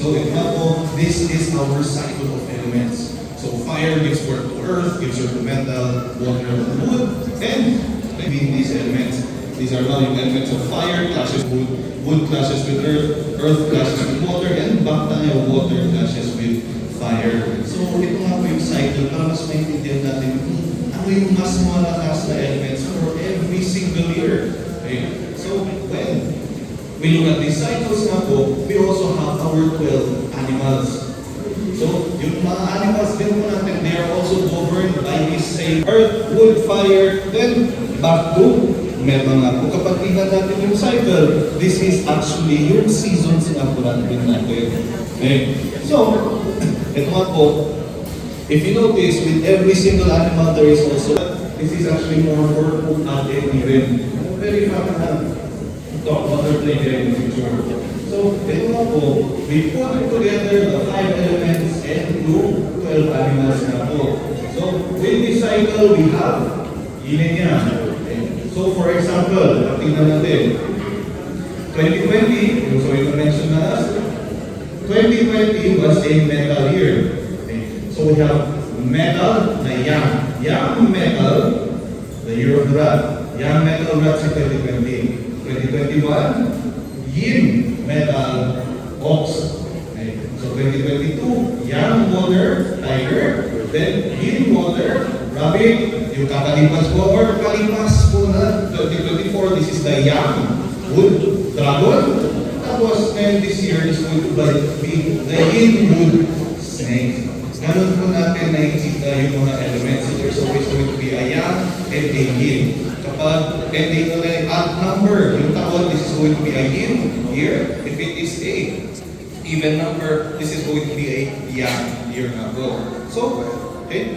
So ito nga po, this is our cycle of elements. So fire gives birth to earth, gives birth to metal, water to wood, and between these elements, these are now yung elements of fire clashes with wood clashes with earth clashes with water, and back tayo, water clashes with fire. So ito nga po yung cycle para mas maintindihan natin ano yung mas malakas na elements for every single year. Okay? So when we look at these cycles nga po, we also have our 12 animals. So, yung mga animals din po natin, they are also governed by this same earth, wood, fire, then back to metal nga po. Kapag tingnan natin yung cycle, this is actually yung seasons nga po natin. Okay? So, ito nga po, if you notice, with every single animal, there is also, this is actually more for food natin rin. Very fun na talk about their play there in the future. So, ito nga po, we put together the 5 elements and 12 animals na po. So, with this cycle, we have yin and yang. So, for example, tingnan natin, 2020, so ito mention na us, 2020 was a metal year. So, we have metal na yang. Yang metal, the year of the rat. Yang metal rat sa 2020. 2021, yin metal ox. Okay. So 2022, yang water tiger, then yin water rabbit. Yung kakalipas po or kalipas po na 2024, this is the yang wood dragon. Tapos and this year is going to be the yin wood snake. Ganun po natin naisip na yung mga elements. There's always going to be a yang and a yin. Kapag dito na yung odd number, yung taon, this is going to be a yin year. If it is a even number, this is going to be a yang year na po. So, okay,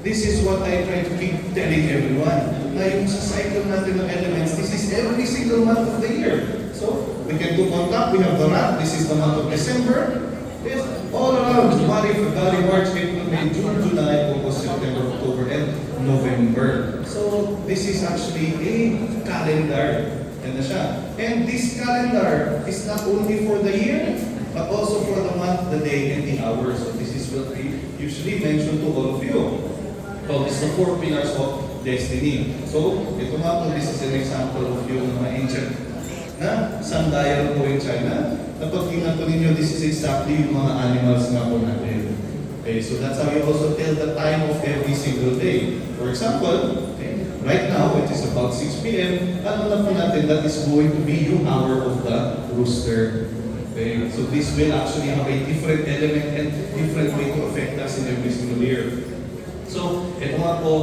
this is what I try to keep telling everyone. Na yung sa cycle natin ng elements, this is every single month of the year. So, we can do on top, we have the rat, this is the month of December. Yes, all around, January, February, March, April, May, June, July, August, September, October, and November. So, this is actually a calendar. Yan na siya. And this calendar is not only for the year, but also for the month, the day, and the hour. So, this is what we usually mention to all of you. Well, this is the 4 pillars of destiny. So, ito nga po, this is an example of yung mga ancient na sundial po in China. Kapag tingnan po ninyo, this is exactly yung mga animals nga po natin. Okay, so that's how you also tell the time of every single day. For example, okay, right now, it is about 6 p.m., alam na po natin that is going to be yung hour of the rooster. Okay, so this will actually have a different element and different way to affect us in every single year. So, ito nga po,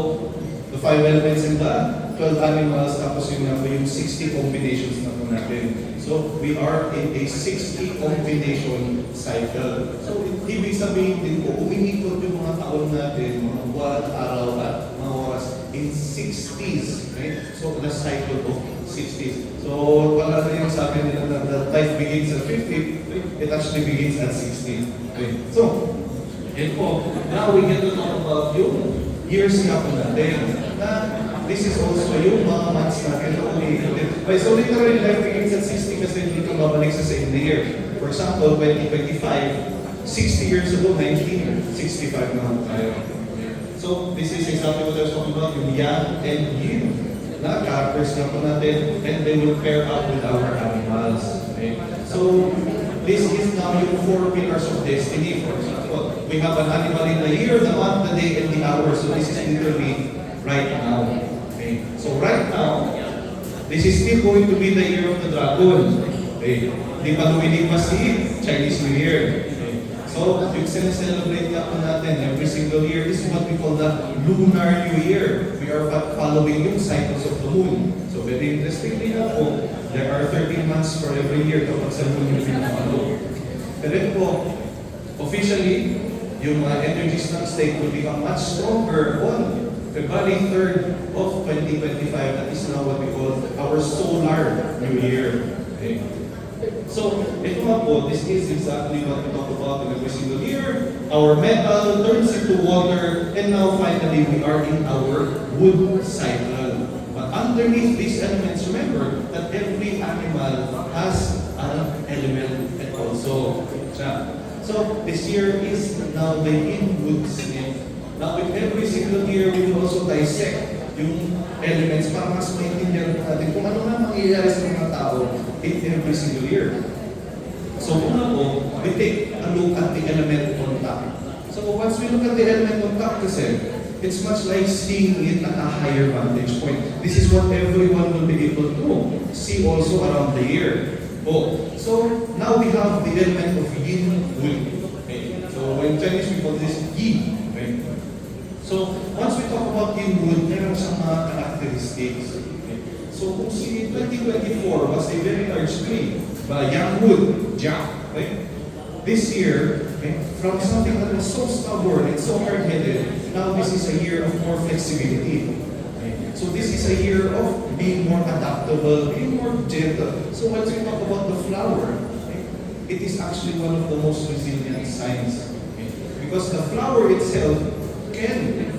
the 5 elements in the 12 animals, tapos yun nga po yung 60 combinations na po natin. So, we are in a 60 combination cycle. So, ibig sabihin din po, umiikot yung mga taon natin, mga buwan, araw, at mga oras in 60s. Right? So, the cycle of 60s. So, wala na yung sabi nila na the life begins at 50, it actually begins at 60. Okay. So, yun po. Now, we get to talk about yung years nga po natin. Na, this is also yung mga months natin na umiikot. So, literally, life begins at 60 kasi hindi ka babalik sa same year. For example, 2025, 60 years ago, 1965 na tayo. So, this is exactly what I was talking about, yung yang and yin na characters na po natin, and they will pair up with our animals. Okay? So, this is now yung 4 pillars of destiny. For example, we have an animal in the year, the month, the day, and the hour. So, this is literally right now. Okay? So, right now, this is still going to be the year of the dragon. Okay? Di pa lumilipas si Chinese New Year. Okay? So, yung celebrate nga po natin every single year, this is what we call the Lunar New Year. We are following yung cycles of the moon. So, very interestingly nga po, there are 13 months for every year kapag sa moon yung pinapalo. Pero ito po, officially, yung mga energies ng state will become much stronger on February 3rd of 2025. That is now what we call our solar new year. Okay? So, ito nga po, this is exactly what we talk about in every single year. Our metal turns into water, and now finally we are in our wood cycle. But underneath these elements, remember that every animal has an element, also siya. So this year is now the Inwood snake. Now with every single year, we will also dissect yung elements para mas maintindihan natin kung ano na mangyayari sa mga tao in every single year. So una po, we take a look at the element on top. So once we look at the element on top kasi, it's much like seeing it at a higher vantage point. This is what everyone will be able to see also around the year. Oh, so now we have the element of yin wood. Okay. So in Chinese we call this yi. Okay. So once we talk about yin wood, meron siyang mga characteristics. Okay. So kung si 2024 was a very large tree, yang wood, jiang. Okay. This year, okay, from something that was so stubborn and so hard-headed, now this is a year of more flexibility. Okay. So this is a year of being more adaptable, being more gentle. So once we talk about the flower, okay, it is actually one of the most resilient signs. Okay. Because the flower itself can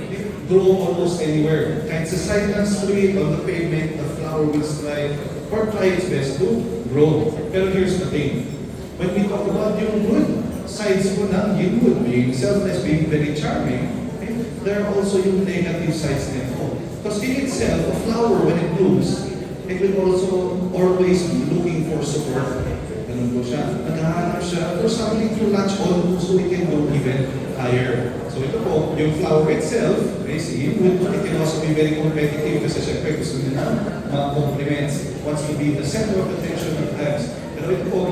grow almost anywhere. Kahit sa side ng street, on the pavement, the flower will strive or try its best to grow. Pero here's the thing. When we talk about yung wood, sides po ng yung wood, being selfless, being very charming, okay, there are also yung negative sides nito. Because in itself, a flower, when it blooms, it will also always be looking for support. Ganun po siya. Naghahanap siya for something to latch on so it can go even higher. So ito po, yung flower itself, okay, see, wood, it can also be very competitive kasi syempre gusto nila mga compliments. Wants to be the center of attention at times. Pero ito po,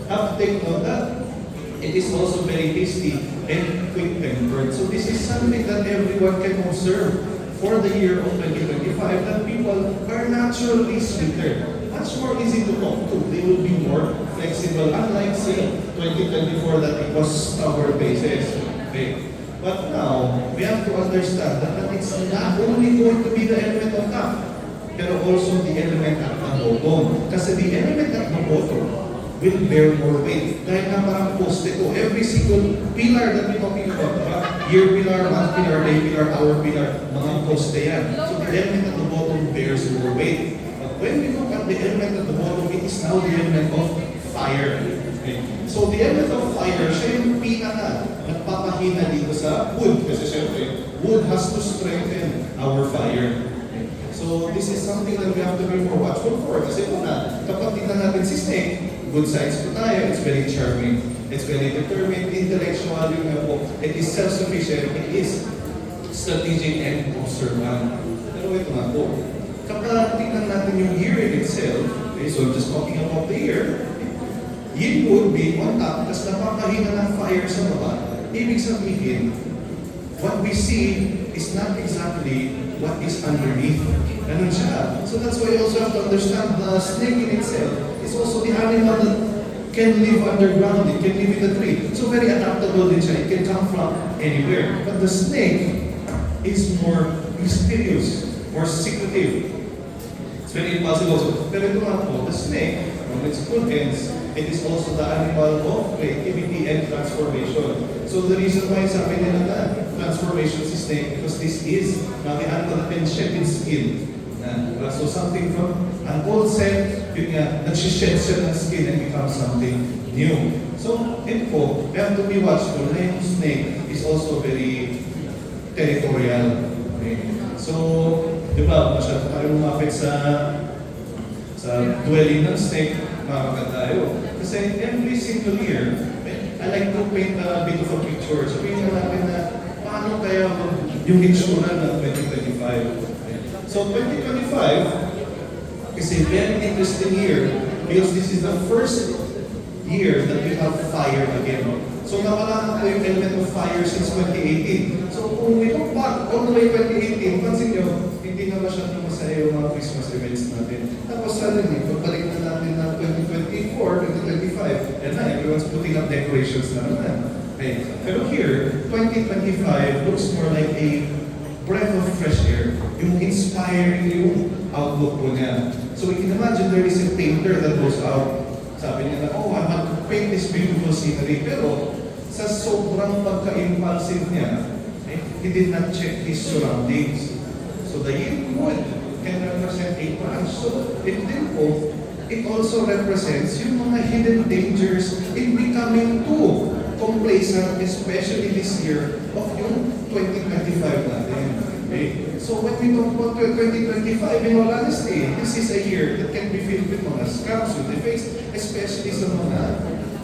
have to take note that it is also very tasty and quick-tempered. So this is something that everyone can observe for the year of 2025, that people are naturally sweeter, much more easy to talk to. They will be more flexible, unlike say 2024 that it was stubborn basis. Okay. But now, we have to understand that it's not only going to be the element on top, pero also the element at the bottom. Kasi the element at the bottom will bear more weight. Dahil nga parang poste ko, every single pillar that we're talking about, diba? Year pillar, month pillar, day pillar, hour pillar, mga poste yan. So the element at the bottom bears more weight. But when we look at the element at the bottom, it is now the element of fire. Okay. So the element of fire, siya yung pinaka nagpapahina dito sa wood. Kasi syempre, wood has to strengthen our fire. Okay. So this is something that we have to be more watchful for. Kasi una, kapag tingnan natin si snake, good sides po tayo, it's very charming, it's very determined, intellectual, yung po, it is self-sufficient, it is strategic and observant. Pero ito nga po, kapag tingnan natin yung year in itself, okay, so just talking about the year, yin would be on top, tapos napapahina ng fire sa baba. Ibig sabihin, what we see is not exactly what is underneath. Ganun siya. So that's why you also have to understand the snake in itself is also the animal that can live underground, it can live in the tree. So very adaptable din siya. It can come from anywhere. But the snake is more mysterious, more secretive. It's very impossible. So, pero ito nga po, the snake, on its full ends, it is also the animal of creativity and transformation. So the reason why sabi nila na transformation si snake, because this is now the animal that can shed its skin. So something from an old scent, yun nga, nagsished siya ng skin and becomes something new. So, ito po, we have to be watchful na yung snake is also very territorial. Okay. So, di ba, masyado tayo lumapit sa dwelling ng snake, makakagad tayo. Kasi every single year, I like to paint a bit of a picture. So, tingnan natin na paano kaya yung itsura ng 2025. So 2025 is a very interesting year because this is the first year that we have fire again. So nawala na po yung element of fire since 2018. So kung we look back all the way 2018, pansin nyo, hindi na masyadong masaya yung mga Christmas events natin. Tapos suddenly, pagbalik na natin ng 2024, 2025, and na, everyone's putting up decorations na naman. Okay. Pero here, 2025 looks more like a breath of fresh air, yung inspiring yung outlook po niya. So you can imagine there is a painter that goes out, sabi niya na, oh, I want to paint this beautiful scenery, pero sa sobrang pagka-impulsive niya, he did not check his surroundings. So the yin wood can represent a branch. So it din po, it also represents yung mga hidden dangers in becoming too complacent, especially this year of yung 2025 natin. Okay? So when we talk about 2025, in all honesty, this is a year that can be filled with mga scams with the face, especially sa mga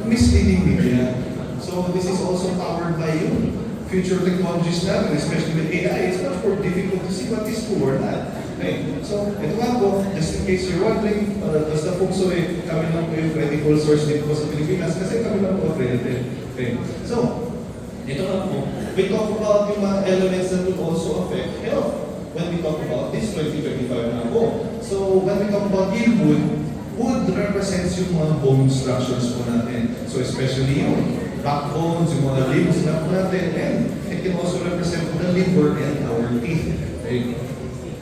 misleading media. So this is also powered by you. Future technologies natin, especially with AI, it's much more difficult to see what is true or not. Okay? So, ito nga po, just in case you're wondering, basta po kami lang po yung credible source dito po sa Pilipinas kasi kami lang po accredited. Okay? So, ito nga po, we talk about yung mga elements that will also affect health when we talk about this 2025 na po. So, when we talk about Yieldwood, wood represents yung mga bone structures po natin. So, especially yung backbones, yung mga limbs na po natin, and it can also represent the liver and our teeth. Okay?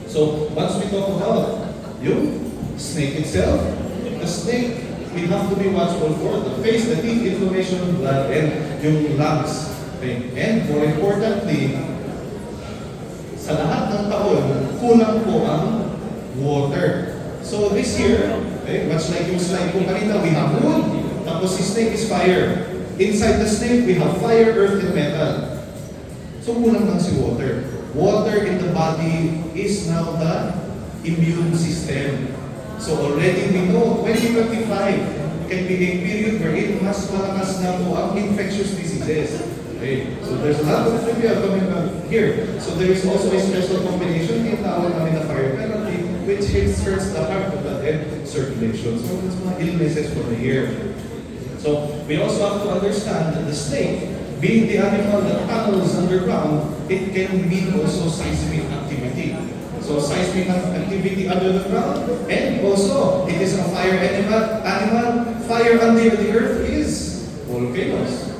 So, once we talk about yung snake itself, the snake, we have to be watchful for the face, the teeth, inflammation, blood, and yung lungs. Okay? And more importantly, sa lahat ng taon, kulang po ang water. So this year, okay, much like yung slide ko kanina, we have wood, tapos si snake is fire. Inside the snake, we have fire, earth, and metal. So kulang lang si water. Water in the body is now the immune system. So already we know 2025 can be a period wherein mas malakas na po ang infectious diseases. Okay, so there's a lot of trivia coming up here. So there is also a special combination in tawag namin na fire penalty, which hurts the heart, the blood, and circulation. So that's mga illnesses for the year. So we also have to understand that the snake, being the animal that tunnels underground, it can mean also seismic activity. So seismic activity under the ground, and also it is a fire animal. Fire under the earth is volcanoes.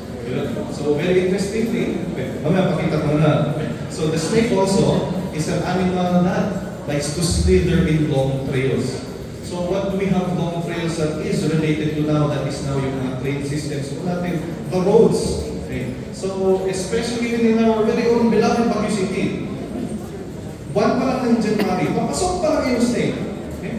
So very interestingly, mamaya pakita ko na. So the snake also is an animal that likes to slither in long trails. So what do we have long trails that is related to now, that is now yung mga train systems po natin, the roads. Okay. So especially in our very own beloved Baguio City, buwan pa lang ng January, papasok pa lang yung snake. Okay.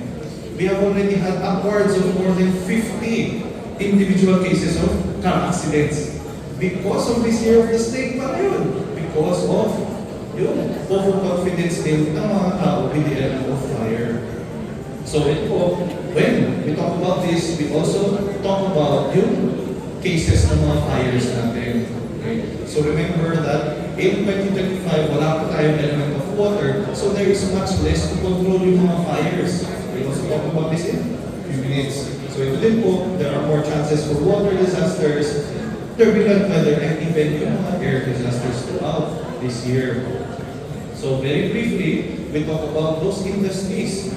We have already had upwards of more than 50 individual cases of car accidents. Because of this year of the snake pa yun. Because of yung overconfidence din ng mga tao with the element of fire. So ito po, when we talk about this, we also talk about yung cases ng mga fires natin. Okay? So remember that in 2025, wala pa tayong element of water, so there is much less to control yung mga fires. We also talk about this in a few minutes. So ito din po, there are more chances for water disasters, turbulent weather, and even yung mga air disasters throughout this year. So very briefly, we talk about those industries.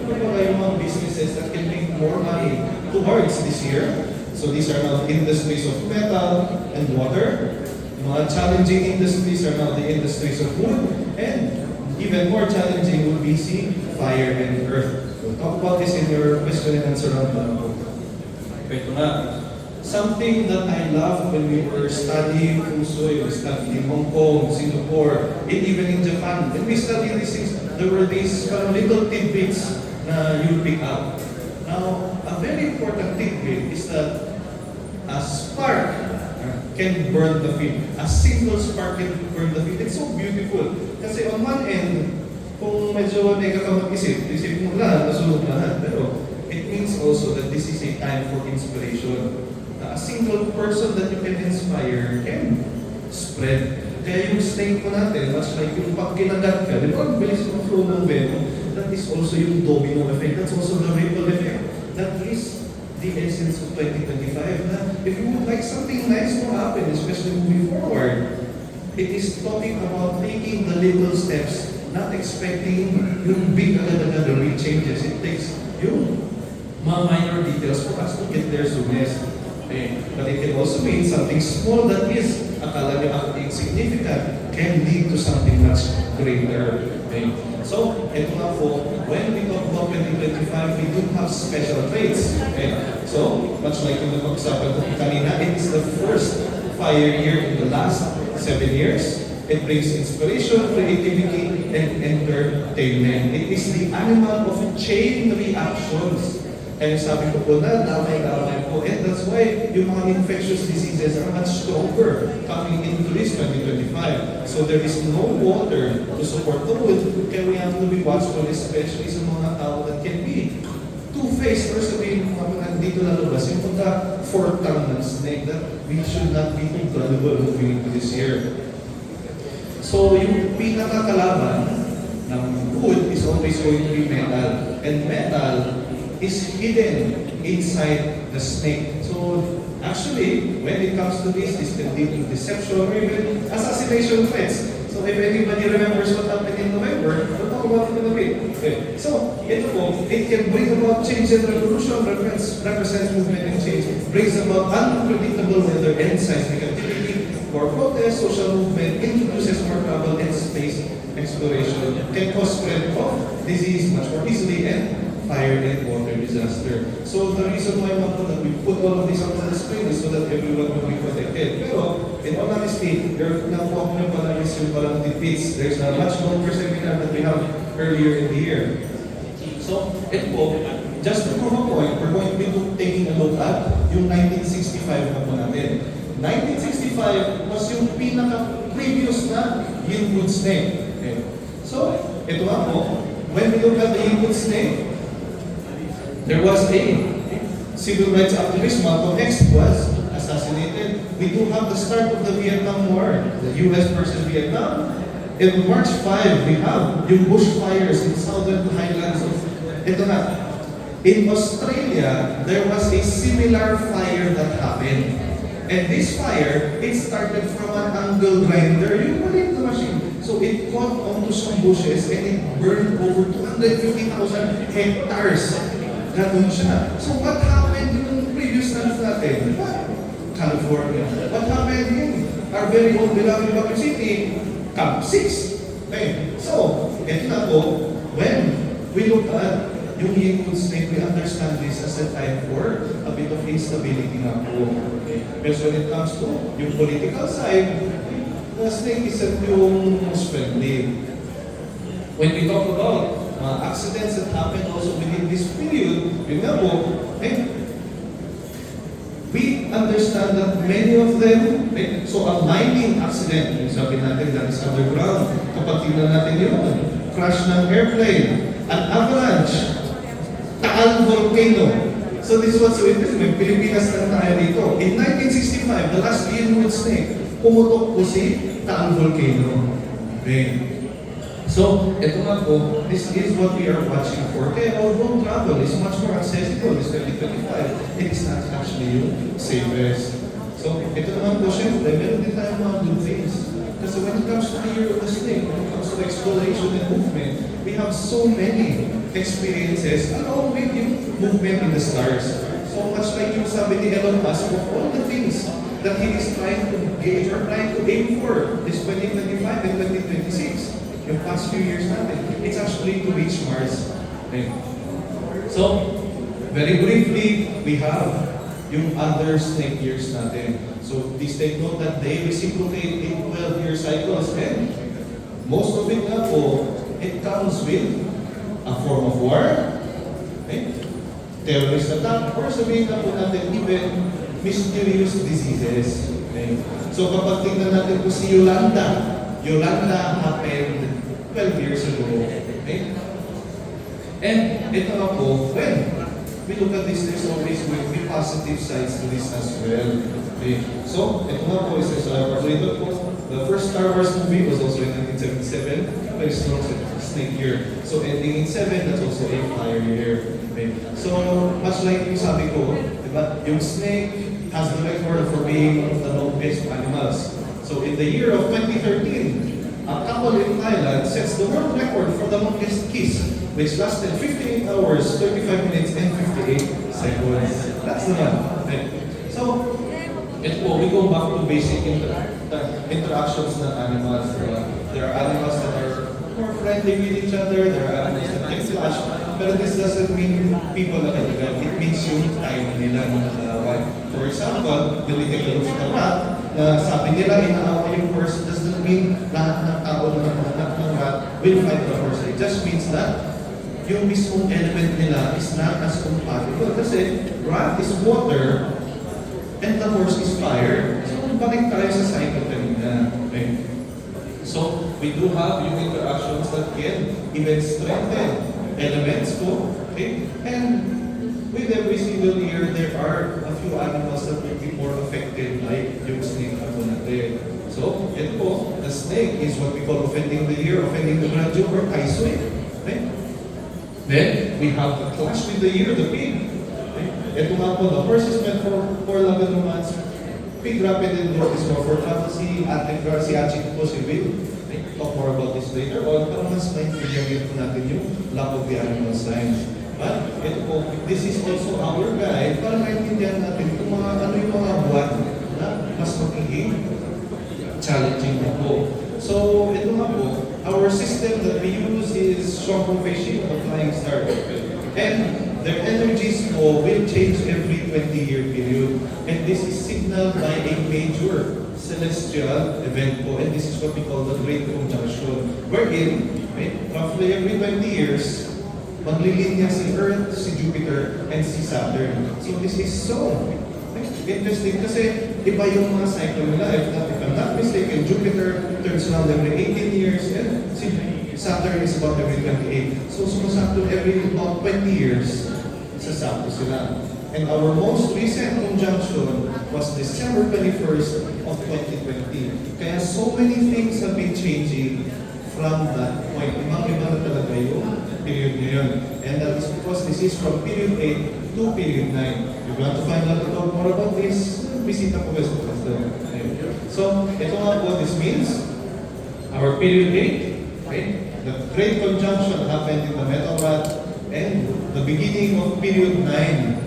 Yung mga businesses that can make more money towards this year. So these are now industries of metal and water. Mga challenging industries are now the industries of wood. And even more challenging would be sea, fire, and earth. We'll talk about this in your question and answer round. Ito na. Something that I love when we were studying Fusui, we studied in Hong Kong, Singapore, and even in Japan. When we studied these things, there were these kind of little tidbits na you pick up. Now, a very important tidbit is that a spark can burn the field. A single spark can burn the field. It's so beautiful. Kasi on one end, kung medyo nega ka mag-isip, isip mo lahat, nasunog lahat. Pero it means also that this is a time for inspiration. A single person that you can inspire can spread. Kaya yung snake po natin, much like yung pag kinagat ka, di ba, ang bilis ng flow ng venom, that is also yung domino effect. That's also the ripple effect. That is the essence of 2025. Na if you would like something nice to happen, especially moving forward, it is talking about taking the little steps, not expecting yung big agad-agad the big changes. It takes yung mga minor details for us to get there soonest. Okay. But it can also mean something small that is akala nyo insignificant can lead to something much greater. Okay. So, ito nga po, when we talk about 2025, we do have special traits. Okay. So, much like yung napag-usapan ko kanina, it is the first fire year in the last 7 years. It brings inspiration, creativity, and entertainment. It is the animal of chain reactions. Kaya sabi ko po na, damay-damay po. And that's why yung mga infectious diseases are much stronger coming into this 2025. So there is no water to support the wood. Kaya we have to be watchful, especially sa mga tao that can be two-faced or sabihin mo mga dito lalabas. Yung pagka four-tongue snake that we should not be too gullible moving into this year. So yung pinakakalaban ng wood is always going to be metal. And metal is hidden inside the snake. So actually, when it comes to this can lead to deception or even assassination threats. So if anybody remembers what happened in November, we'll talk about it in a bit. Okay. So ito po, it can bring about change and revolution, represents movement and change, brings about unpredictable weather and seismic activity, for protest, social movement, introduces more travel and space exploration, can cause spread of disease much more easily, and fire and water disaster. So the reason why that we put all of this on the screen is so that everyone will be protected. Pero, in all honesty, nakuha ko na pala yung parang defeats. There's a much longer seminar that we have earlier in the year. So, ito po, just to prove a point, we're going to be taking a look at yung 1965 na po natin. 1965 was yung pinaka-previous na Yingwood snake. Okay. So, ito nga po, when we look at the Yingwood snake, there was a civil rights activist, Malcolm X, was assassinated. We do have the start of the Vietnam War, the US versus Vietnam. In March 5, we have yung bushfires in southern highlands of, ito na, in Australia, there was a similar fire that happened. And this fire, it started from an angle grinder, yung maliit na machine. So it caught onto some bushes and it burned over 250,000 hectares. Ganun siya. So what happened yung previous times natin? California. What happened in our very own beloved Baguio City? Camp 6. Okay. So, ito na po, when we look at yung Yingwood snake, we understand this as a time for a bit of instability na po. Okay. Because when it comes to yung political side, the snake isn't yung most friendly. When we talk about accidents that happened also within this period, yun nga po, we understand that many of them, so a mining accident, yung sabi natin that is underground, kapag tingnan natin yun, crash ng airplane, an avalanche, Taal volcano. So this was so interesting, may Pilipinas na tayo dito. In 1965, the last Yingwood snake, pumutok po si Taal volcano. Okay. So, ito nga po, this is what we are watching for. Kaya although travel is much more accessible this 2025, it is not actually yung safest. So, ito naman po syempre, meron din tayo mga good things. Kasi when it comes to the year of the snake, when it comes to exploration and movement, we have so many experiences along with yung movement in the stars. So much like yung sabi ni Elon Musk, of all the things that he is trying to gauge or trying to aim for this 2025 and 2026, yung past few years natin, it's actually to reach Mars. Okay. So, very briefly, we have yung other snake years natin. So, please take note that they reciprocate in 12-year cycles and most of it na po, it comes with a form of war, okay? Terrorist attack, or sabihin na po natin even mysterious diseases. Okay? So, kapag tingnan natin po si Yolanda happened 12 years ago. Okay? And ito na po, when we look at this, there's always going to be positive sides to this as well. Okay? So, ito na po is sa favorite po. The first Star Wars movie was also in 1977, very strong snake year. So, ending in 7, that's also a fire year. Okay? So, much like yung sabi ko, diba, yung snake has the record for being one of the longest animals. So, in the year of 2013, a couple in Thailand sets the world record for the longest kiss, which lasted 58 hours, 35 minutes, and 58 seconds. That's the one. Okay. So, ito po, we go back to basic interactions ng animals. There are animals that are more friendly with each other, there are animals that can clash, pero this doesn't mean people na talaga. It means yung time nila ng dalawa. For example, when we take a look at the rat, sabi nila, inaawa yung horse, doesn't mean lahat ng tao na naghahanap ng rat will fight the horse. It just means that yung mismong element nila is not as compatible. Kasi rat is water, and the horse is fire. So, bakit tayo sa cycle kanina? Okay? So, we do have yung interactions that can even strengthen elements po. Okay? And with every single year, there are a few animals that will be more affected, like yung snake ako natin. So, ito po, the snake is what we call offending the year, offending the grandeur, or kaisui. Okay? Then, we have the clash with the year, the pig. Okay? Ito nga po, the horse is meant for love and romance. Pig, rapid and growth is more for travel. Si Achik po, si Will. Okay? Talk more about this later on. Pero mas maintindihan po natin yung love of the animal sign. But, ito po, this is also our guide para maintindihan natin kung ano yung mga buwan na mas magiging challenging na po. So, ito nga po, our system that we use is Shonghu Fei the flying star. And their energies po will change every 20-year period. And this is signaled by a major celestial event po. And this is what we call the Great Conjunction. Wherein, roughly every 20 years, maglilinya si Earth, si Jupiter, and si Saturn. So this is so interesting kasi iba yung mga cycle nila. If I'm not mistaken, Jupiter turns around every 18 years and si Saturn is about every 28. So sumasakto every about 20 years, sasakto sila. And our most recent conjunction was December 21st of 2020. Kaya so many things have been changing from that point. Ibang-iba na talaga yung period ngayon. And that is because this is from period 8 to period 9. If you want to find out more about this, bisita po guys. So, ito nga po, this means our period 8, okay? The great conjunction happened in the metal rat, and the beginning of period 9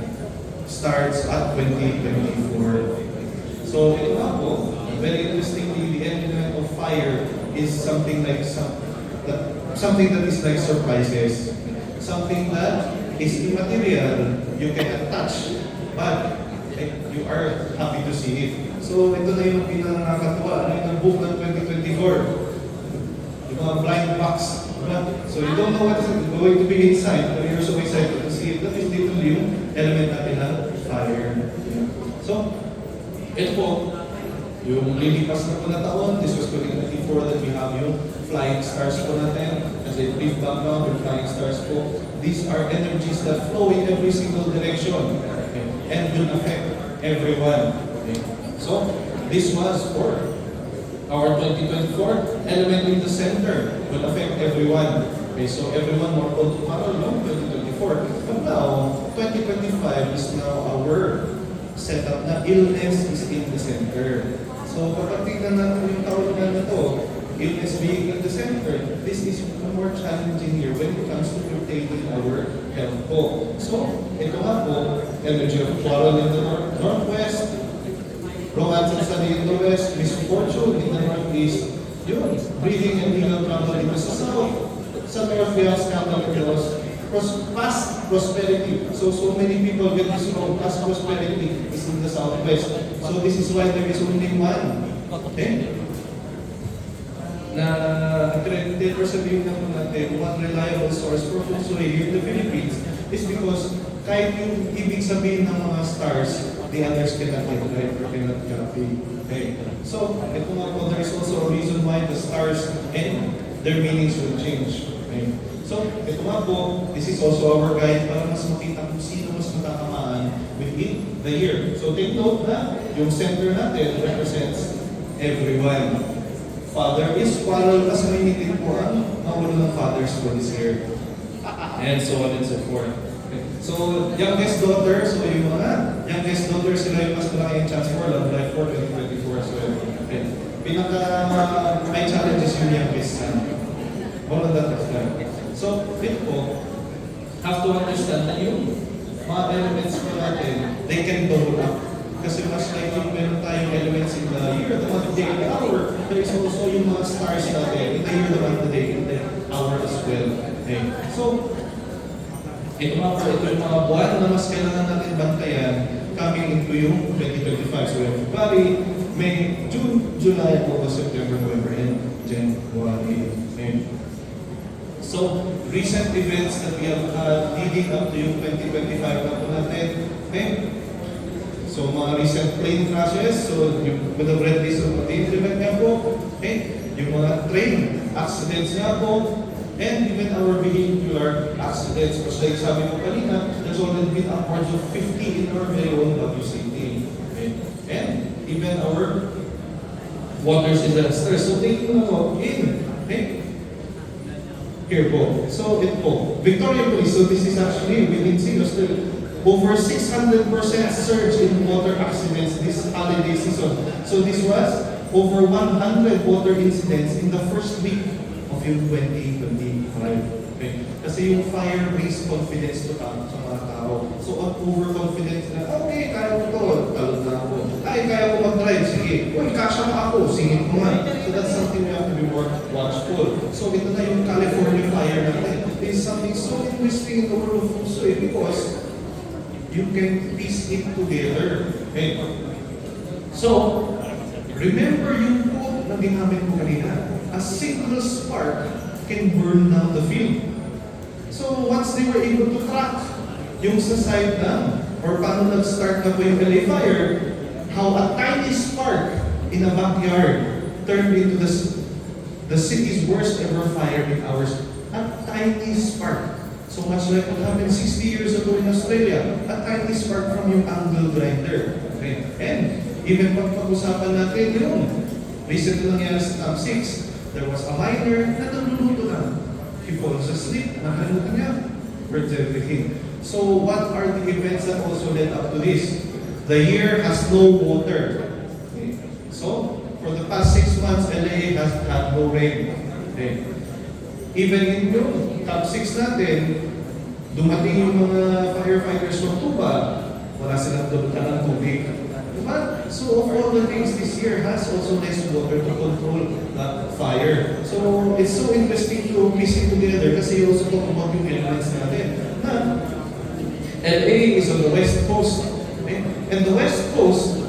starts at 2024. So, ito nga po, very interestingly, the element of fire is something like something that is like surprises. Something that is immaterial, you cannot touch, but you are happy to see it. So, ito na yung pinakakatuwa. Ano yung book ng 2024? Yung mga blind box. So, you don't know what is going to be inside, but you're so excited to see it. That is literally yung element natin ng fire. So, ito po, yung lilipas na po na taon, this was 2024 that we have yung flying stars po natin. As a brief background, yung flying stars po, these are energies that flow in every single direction, okay, and will affect everyone. Okay. So, this was for our 2024 element in the center will affect everyone. Okay, so everyone more prone to parallel, no? 2024. But now, 2025 is now our setup na illness is in the center. So, kapag tingnan natin yung taon na to, illness being in the center, this is a more challenging year when it comes to protecting our health po. So, ito nga po, energy of quarrel in the northwest, romance and study in the west, misfortune in the northeast, yun, breathing and legal trouble in the south. Sa north, we have scandal and chaos, past prosperity. So many people get this wrong, past prosperity is in the southwest. So this is why there is only one. Okay? Na accredited or sabihin na po natin, one reliable source for feng shui here in the Philippines is because kahit yung ibig sabihin ng mga stars, the others cannot get right or cannot copy. Okay? So, ito nga po, there is also a reason why the stars and their meanings will change. Okay? So, ito nga po, this is also our guide para mas makita kung sino mas matatamaan within the year. So, take note na yung center natin represents everyone. Father is quarrel kasi limited po ang mawala ng fathers for this year. And so on and so forth. Okay. So, youngest daughter, so yung mga youngest daughter, sila yung mas malaki yung chance for love life for 2024 as well. Okay. May challenges yung youngest son. All of that is done. So, ito po, have to understand na yung mga elements po natin, they can double up. Kasi mas like yung meron tayong elements in the year, the month, the day, and the hour, there is also yung mga stars natin in the year, the month, the day, and the hour as well. Okay. So, ito yung mga buwan na mas kailangan natin bantayan coming into yung 2025. So, yung February, May, June, July, August, September, November, and January. Okay. So, recent events that we have leading up to yung 2025 na po natin. Okay? So, mga recent plane crashes, so you would have read this on the internet nga po. Okay? Yung mga train accidents nga po. And even our vehicular accidents. Because like sabi ko kanina, there's already been upwards of 50 in our very own WCT. Okay? And even our water disasters. So, take mo na po in. Okay? Here po. So, ito po. Victoria Police, so this is actually within Australia, over 600% surge in water accidents this holiday season. So, this was over 100 water incidents in the first week of yung 2025. Okay. Kasi yung fire brings confidence to sa mga tao. So, ang overconfidence na, okay, kaya ko to, talon na ako. Ay, kaya ko mag-drive, sige. Uy, kasya pa ako, singit mo nga. So, that's something we have to be more watchful. So, ito na yung California fire natin. It is something so interesting in the world of Fusui because you can piece it together. Okay. So, remember yung quote na ginamit ko kanina. A single spark can burn down the field. So once they were able to track yung sa side na, or paano nag-start na po yung LA fire, how a tiny spark in a backyard turned into the city's worst ever fire in hours. A tiny spark. So much like what happened 60 years ago in Australia. A tiny spark from yung angle grinder. Okay? And even pag-usapan natin yung recent na nangyari sa Camp 6, there was a miner na naluluto lang. He falls asleep, nakalimutan niya. Birds everything. So what are the events that also led up to this? The year has no water. Okay. So, for the past 6 months, LA has had no rain. Okay. Even in yung Camp 6 natin, dumating yung mga firefighters from Tuba, wala silang dulutan ng tubig. Diba? So, of all the things this year has also less water to control the fire. So, it's so interesting to piece it together kasi you also talk about yung elements natin. Na, LA is on the West Coast. Okay? And the West Coast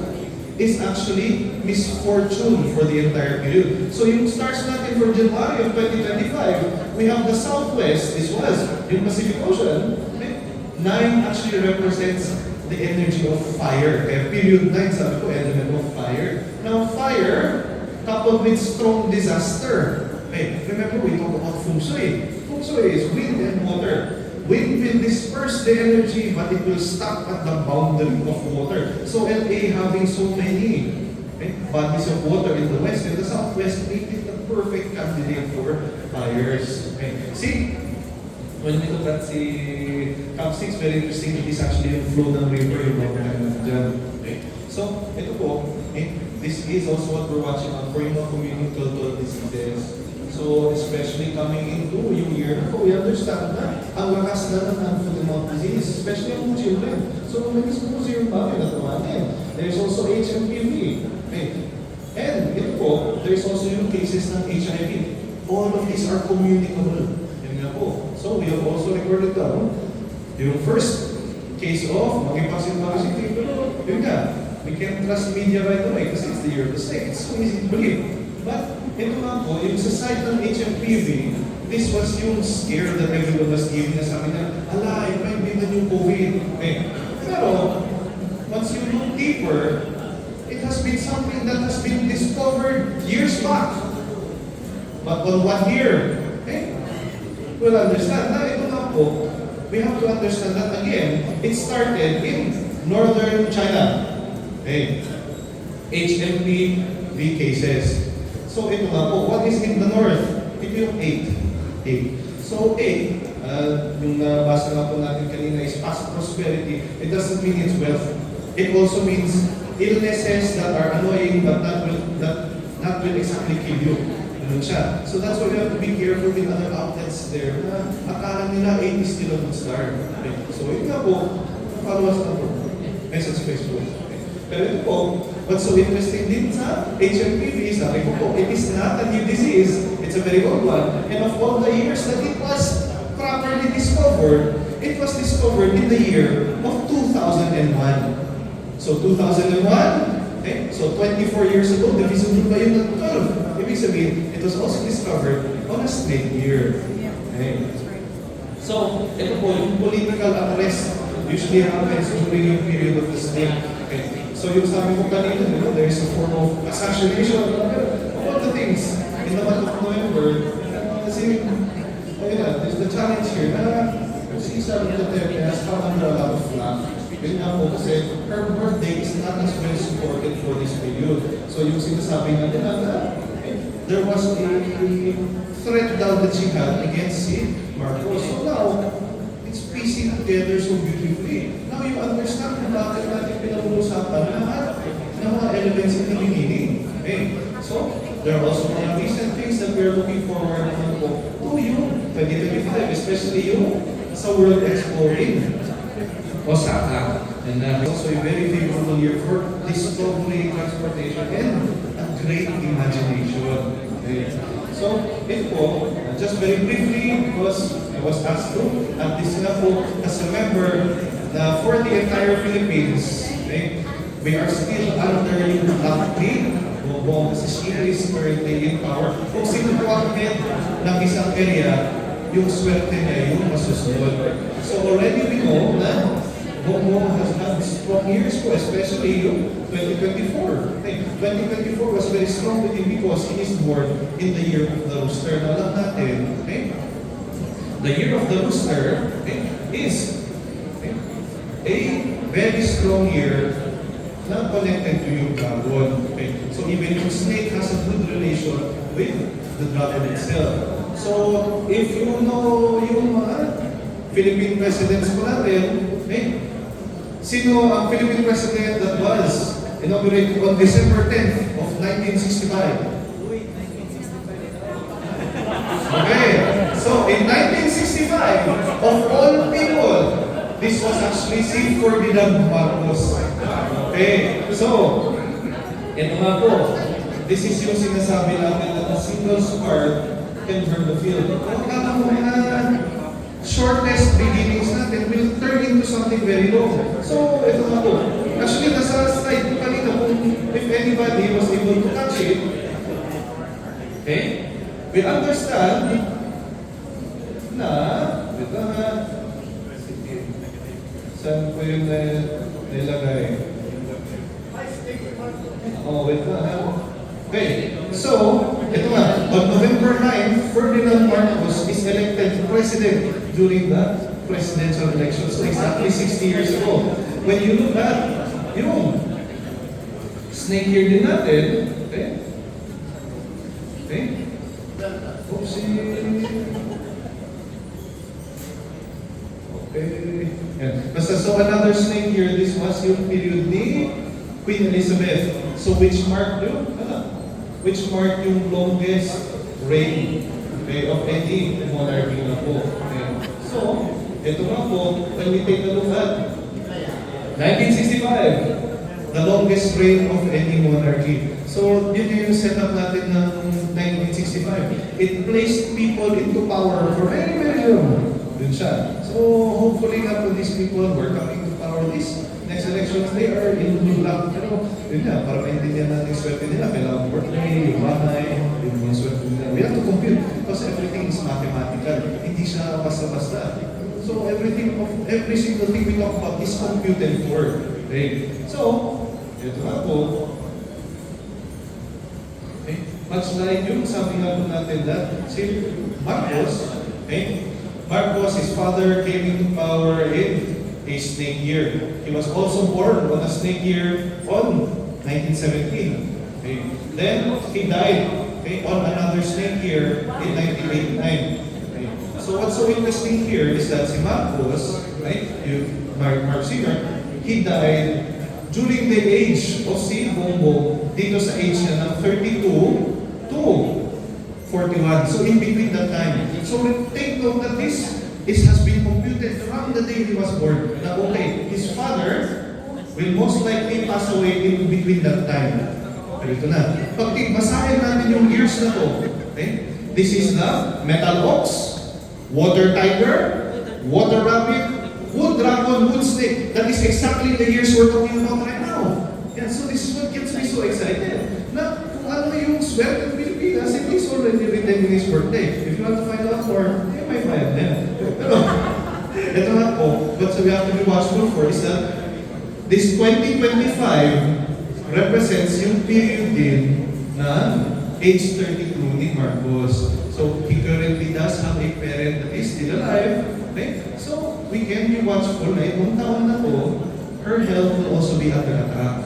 is actually misfortune for the entire period. So, yung stars natin for January of 2025, we have the Southwest, this was yung Pacific Ocean. Okay? 9 actually represents the energy of fire. Kaya period 9, sabi ko, element of fire. Now, fire coupled with strong disaster. Okay, remember we talked about Feng Shui. Feng Shui is wind and water. Wind will disperse the energy, but it will stop at the boundary of water. So LA having so many bodies of water in the west and the southwest make it the perfect candidate for fires. Okay. See, when we look at the Camp 6, very interesting, it is actually yung flow ng river, yung mga dyan. Okay. So, ito po, this is also what we're watching out for yung mga communicable diseases. So, especially coming into yung year na po, we understand na ang lakas na ng foot-and-mouth disease, especially ang children. So, kung nag-expose yung bakit natawanin. There's also HMPV. Okay. And ito po, there's also yung cases ng HIV. All of these are communicable. So we have also recorded down yung first case of magipagsin-magisitin. Pero yun nga, we can't trust media right away kasi it's the year of the snake. It's so easy to believe. But ito nga po, yung sa side ng HMPV, this was yung scare that everyone was giving us. Sabi na, ala, it might be the new COVID. Okay. Pero, once you look deeper, it has been something that has been discovered years back. But on what year? Okay. We'll understand na ito nga po, we have to understand that again, it started in northern China. Okay. HMPV cases. So ito nga po, what is in the north? Ito yung 8. So 8, yung nabasa nga po natin kanina is past prosperity. It doesn't mean it's wealth. It also means illnesses that are annoying but not will exactly kill you. Siya. So that's why we have to be careful with other outlets there na akala nila 8 is still a good start. Okay. So yun nga po, follow us na po. Message Facebook. Okay. Pero ito po, what's so interesting din sa HMPV, sabi ko po, it is not a new disease. It's a very old one. And of all the years that it was properly discovered, it was discovered in the year of 2001. So 2001, okay? So 24 years ago, divisible ba yun ng 12? Ibig sabihin, it was also discovered on a snake year. Okay? Okay. So, ito po, yung political unrest usually happens during yung period of the snake. Okay. So, yung sabi ko kanina, there is a form of assassination. All the things in the month of November, kasi, there's the challenge here na si Sara Duterte has come under a lot of flack. Yun nga po kasi her birthday is not as well supported for this period. So yung sinasabi nga nila na there was a threat daw that she had against si Marcos. So now, it's piecing together so beautifully. Now you understand kung bakit natin pinag-uusapan lahat ng mga elements in the beginning. Okay? So, there are also mga recent things that we're looking forward to yung 2025, especially yung sa World Expo in Osaka. And that is also a very favorable year for discovery, transportation, and a great imagination. Okay. So, ito po, just very briefly, because I was asked to, at this nga po, as a member for the entire Philippines, okay, we are still under yung lockdown. Bongbong kasi she is currently in power. Kung sino po ang head ng isang area, yung swerte niya yung masusunod. So already we know na Bongbong has had strong years po, especially yung 2024. Okay. 2024 was very strong with him because he is born in the year of the rooster. Na alam natin, okay? The year of the rooster, okay, is a very strong year na connected to yung dragon. Okay? So even yung snake has a good relation with the dragon itself. So if you know yung mga Philippine presidents po natin, okay? Sino ang Philippine president that was inaugurated on December 10th of 1965? Okay, so in 1965, of all people, this was actually si Ferdinand Marcos. Okay, so, ito nga po, this is yung sinasabi natin na a single spark can burn the field. Kung ang mga shortest beginnings natin will turn into something very long. So, ito nga po. Actually, nasa slide ko kanina kung if anybody was able to catch it, okay, we understand na, ito nga, saan ko yung nilagay? Oh, wait na. Okay, so, ito nga, on November 9, Ferdinand Marcos is elected president during the presidential election. So, exactly 60 years ago. When you look at yung snake year din natin, okay? Okay? Oopsie. Okay. And, basta, so another snake year, this was yung period ni Queen Elizabeth. So which marked yung, which marked yung longest reign, okay, of any monarchy na po. Okay. So, ito nga po, when we take a look at 1965, the longest reign of any monarchy. So, yun yung setup natin ng 1965. It placed people into power for very, very long. Dun siya. So, hopefully nga po these people who are coming to power this next elections, they are in good luck. Pero, yun nga, para maintindihan natin yung swerte nila, kailangan birthday, yung bahay, yung swerte nila. We have to compute because everything is mathematical. Hindi siya basta-basta. So, every single thing we talk about is computed for. Okay? So, ito nga po. Okay? Much like yung sabi nga po natin that si Marcos, okay? Marcos, his father came into power in a snake year. He was also born on a snake year on 1917. Okay. Then he died, okay, on another snake year in 1989. Okay. So what's so interesting here is that si Marcos, right, Mark Sr., he died during the age of si Bongbong, dito sa age niya ng 32 to 41. So in between that time. So take note that this has been computed from the day he was born. Na okay, his father will most likely pass away in between that time. Pero ito na. Pag basahin natin yung years na to, okay? This is the metal ox, water tiger, water rabbit, wood dragon, wood snake. That is exactly the years we're talking about right now. And so this is what gets me so excited. Na kung ano yung swerte ng Pilipinas, it is already written in his birthday. If you want to find out more, may bayad na yan. Pero, ito nga po, what we have to be watchful for is that this 2025 represents yung period din na age 32 ni Marcos. So, he currently does have a parent that is still alive. Okay? So, we can be watchful na itong taon na to, her health will also be under attack.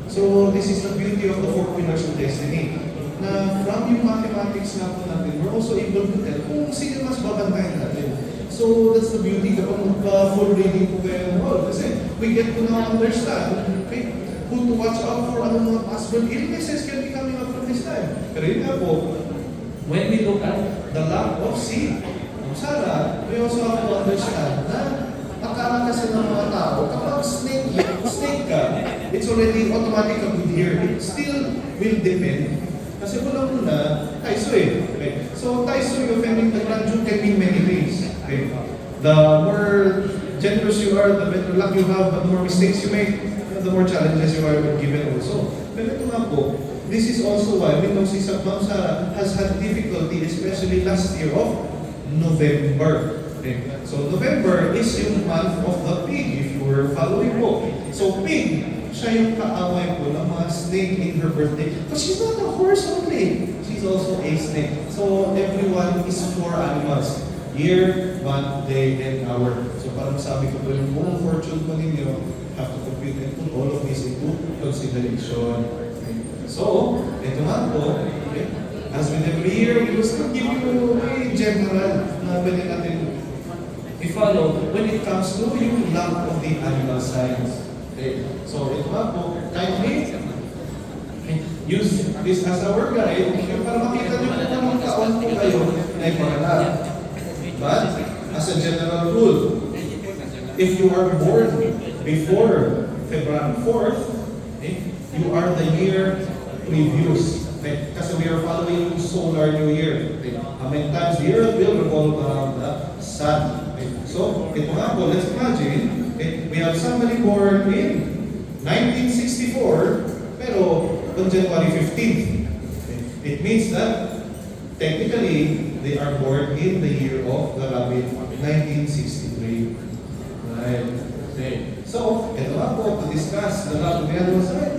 So, this is the beauty of the four pillars of destiny. Na from yung mathematics na po natin, we're also able to tell kung sino mas babantayan natin. So, that's the beauty kapag full reading po kayo ng all. Kasi we get to now understand, okay, who to watch out for, ano mga possible illnesses can be coming up from this time. Pero yun nga po, when we look at the lack of seed ng Sarah, we also have to understand na akala kasi ng mga tao, kapag snake ka, it's already automatic a good year. It still will depend. Kasi muna, Taiso eh. Okay. So Taiso, yung family the grandeur can mean many things. Okay. The more generous you are, the better luck you have, the more mistakes you make, the more challenges you are given also. Pero ito nga po, this is also why we know si Ma'am Sarah has had difficulty, especially last year of November. Okay. So November is yung month of the pig, if you were following po. So pig, siya yung kaaway po ng mga snake in her birthday. But she's not a horse only. She's also a snake. So everyone is four animals. Year, month, day, and hour. So parang sabi ko po yung buong fortune po ninyo, have to compute and put all of this into consideration. Okay. So, ito nga po, okay. As with every year, we will still give you a general na pwede natin i-follow when it comes to yung lack of the animal signs. Okay. So, ito nga po, kindly use this as our guide para makita nyo kung anong taon po kayo na ipangalan. But, as a general rule, if you are born before February 4th, okay, you are the year previous. Okay? Kasi we are following solar new year. Okay? How many times the earth will revolve around the sun? Okay? So, ito nga po, let's imagine, okay, we have somebody born in 1964, pero on January 15th. Okay? It means that, technically, they are born in the year of the rabbit, 1963. Right? Okay. So, ito nga po, to discuss the lack of animal signs.